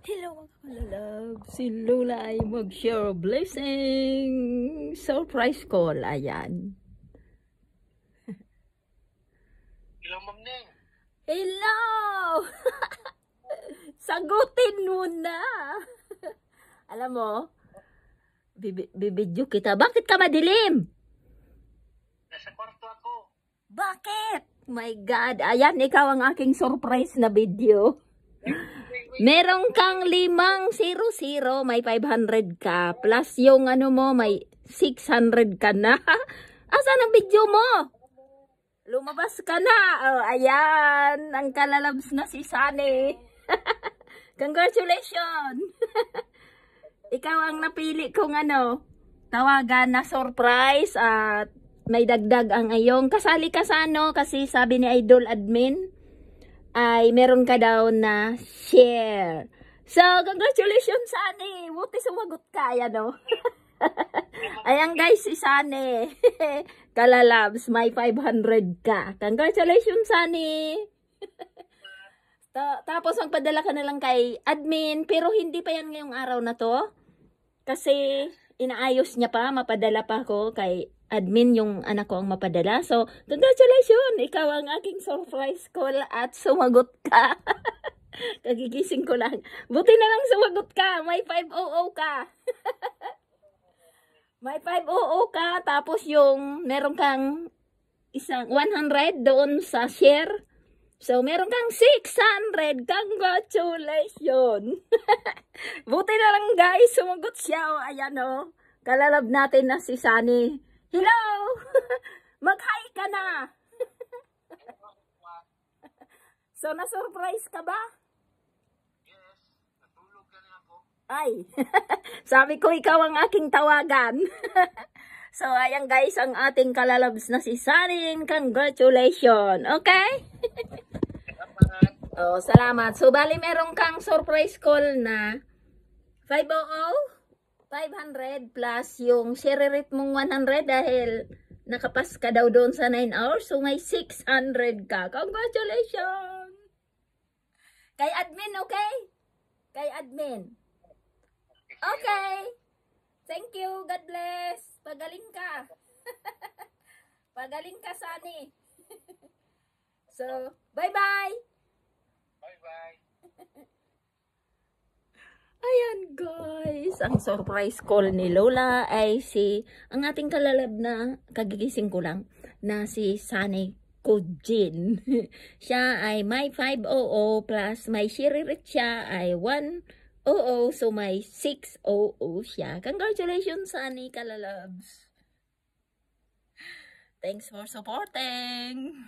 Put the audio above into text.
Hello mga kalalab, si Lola ay mag-share blessing surprise call, ayan. Hello, Ma'am Neng. Hello! Sagutin mo na! Alam mo, bibidyo kita. Bakit ka madilim? Nasa kwarto ako. Bakit? My God, ayan, ikaw ang aking surprise na video. Meron kang 500, may 500 ka. Plus yung ano mo, may 600 ka na. Asan ang video mo? Lumabas ka na. Oh, ayan. Ang kalalabs na si Sunny. Congratulations. Ikaw ang napili kong tawagan na surprise at may dagdag ang ayong. Kasali ka sa kasi sabi ni Idol Admin ay meron ka daw na share. So, congratulations, Sunny. Buti sumagot ka, Ayan guys, si Sunny. Kalalabs, may 500 ka. Congratulations, Sunny. Tapos, magpadala ka na lang kay admin. Pero hindi pa yan ngayong araw na to. Kasi, inaayos niya pa. Mapadala pa ako kay admin, yung anak ko ang mapadala. So, congratulations! Ikaw ang aking surprise call at sumagot ka. Kagigising ko lang. Buti na lang sumagot ka. May 500 ka. May 500 ka. Tapos yung meron kang isang 100 doon sa share. So, meron kang 600. Congratulations! Buti na lang guys. Sumagot siya. O, ayan o. Kalalab natin na si Sunny. Hello! Mag-hi ka na! So, na-surprise ka ba? Yes, natulog ka na ako. Ay, sabi ko ikaw ang aking tawagan. So, ayan guys, ang ating kalalabs na si Sunny. Congratulations! Okay? Salamat. Oh, salamat. So, bali meron kang surprise call na 500 plus yung share rate mong 100 dahil nakapas ka daw doon sa 9 hours. So, may 600 ka. Congratulations! Kay admin, okay? Kay admin. Okay. Thank you. God bless. Pagaling ka. Pagaling ka, Sunny. So, bye-bye. Bye-bye. Ayan guys, ang surprise call ni Lola ay ang ating kalalab na, kagigising ko lang, na si Sunny Kujin. Siya ay may 500 plus may share rate siya ay 100, so may 600 siya. Congratulations, Sunny kalalabs. Thanks for supporting.